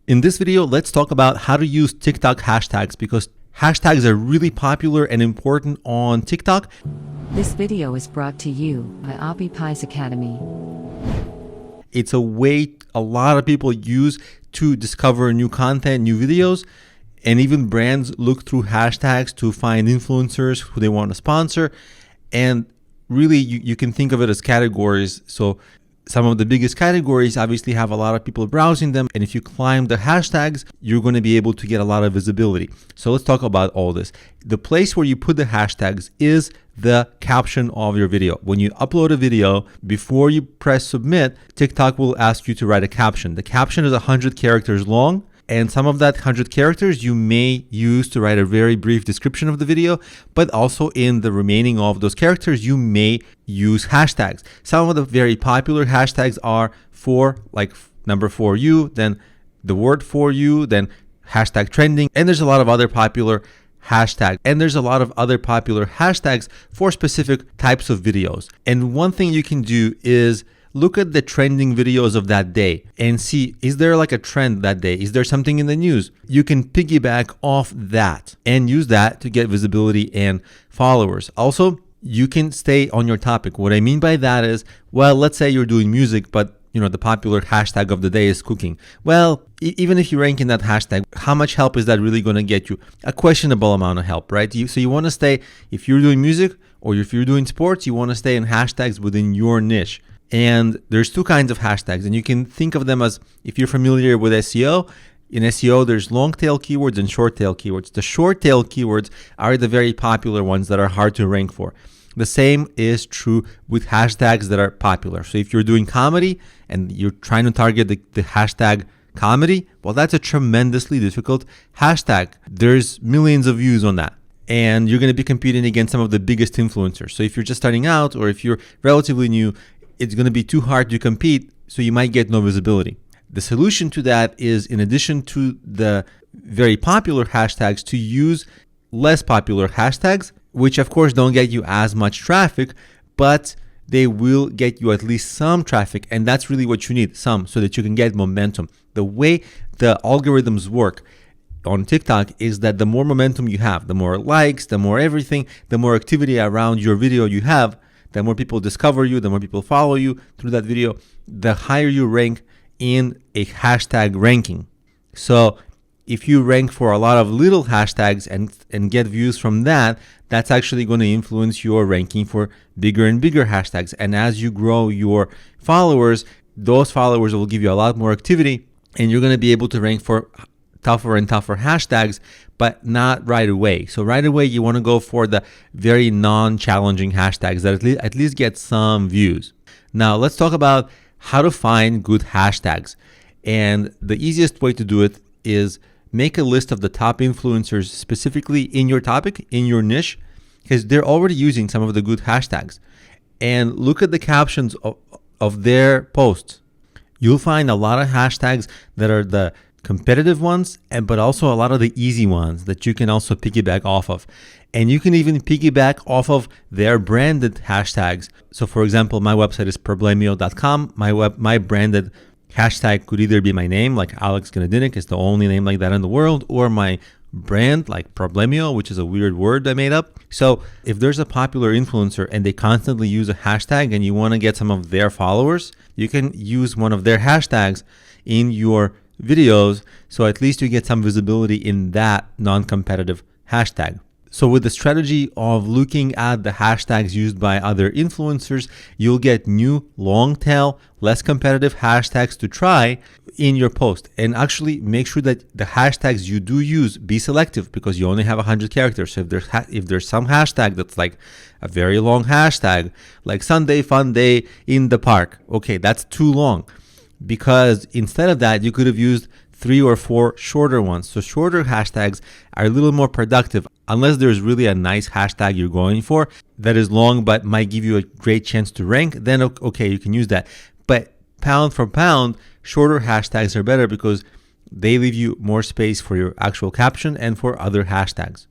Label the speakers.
Speaker 1: In this video, let's talk about how to use TikTok hashtags because hashtags are really popular and important on TikTok.
Speaker 2: This video is brought to you by Oppie Pies Academy.
Speaker 1: It's a way a lot of people use to discover new content, new videos, and even brands look through hashtags to find influencers who they want to sponsor. And really, you can think of it as categories. So some of the biggest categories obviously have a lot of people browsing them. And if you climb the hashtags, you're going to be able to get a lot of visibility. So let's talk about all this. The place where you put the hashtags is the caption of your video. When you upload a video, before you press submit, TikTok will ask you to write a caption. The caption is 100 characters long. And some of that 100 characters you may use to write a very brief description of the video, but also in the remaining of those characters, you may use hashtags. Some of the very popular hashtags are for, like number 4U, then the word for you, then hashtag trending. And there's a lot of other popular hashtags. And there's a lot of other popular hashtags for specific types of videos. And one thing you can do is look at the trending videos of that day and see, is there like a trend that day? Is there something in the news? You can piggyback off that and use that to get visibility and followers. Also, you can stay on your topic. What I mean by that is, well, let's say you're doing music, but the popular hashtag of the day is cooking. Well, even if you rank in that hashtag, how much help is that really going to get you? A questionable amount of help, right? So you want to stay, if you're doing music or if you're doing sports, you want to stay in hashtags within your niche. And there's two kinds of hashtags, and you can think of them as, if you're familiar with SEO, in SEO, there's long tail keywords and short tail keywords. The short tail keywords are the very popular ones that are hard to rank for. The same is true with hashtags that are popular. So if you're doing comedy and you're trying to target the hashtag comedy, well, that's a tremendously difficult hashtag. There's millions of views on that. And you're going to be competing against some of the biggest influencers. So if you're just starting out or if you're relatively new, it's going to be too hard to compete, so you might get no visibility. The solution to that is, in addition to the very popular hashtags, to use less popular hashtags, which of course don't get you as much traffic, but they will get you at least some traffic, and that's really what you need, some, so that you can get momentum. The way the algorithms work on TikTok is that the more momentum you have, the more likes, the more everything, the more activity around your video you have, the more people discover you, the more people follow you through that video, the higher you rank in a hashtag ranking. So if you rank for a lot of little hashtags and get views from that, that's actually going to influence your ranking for bigger and bigger hashtags. And as you grow your followers, those followers will give you a lot more activity, and you're going to be able to rank for tougher and tougher hashtags, but not right away. So right away, you want to go for the very non-challenging hashtags that at least get some views. Now, let's talk about how to find good hashtags. And the easiest way to do it is make a list of the top influencers specifically in your topic, in your niche, because they're already using some of the good hashtags. And look at the captions of their posts. You'll find a lot of hashtags that are the competitive ones, but also a lot of the easy ones that you can also piggyback off of. And you can even piggyback off of their branded hashtags. So for example, my website is problemio.com. My branded hashtag could either be my name, like Alex Ganadinik is the only name like that in the world, or my brand, like Problemio, which is a weird word I made up. So if there's a popular influencer and they constantly use a hashtag and you want to get some of their followers, you can use one of their hashtags in your videos, so at least you get some visibility in that non-competitive hashtag. So with the strategy of looking at the hashtags used by other influencers, you'll get new long tail, less competitive hashtags to try in your post. And actually make sure that the hashtags you do use, be selective, because you only have 100 characters. So if there's some hashtag that's like a very long hashtag, like Sunday fun day in the park, okay, that's too long. Because instead of that, you could have used 3 or 4 shorter ones. So shorter hashtags are a little more productive, unless there's really a nice hashtag you're going for that is long but might give you a great chance to rank. Then okay, you can use that. But pound for pound, shorter hashtags are better because they leave you more space for your actual caption and for other hashtags.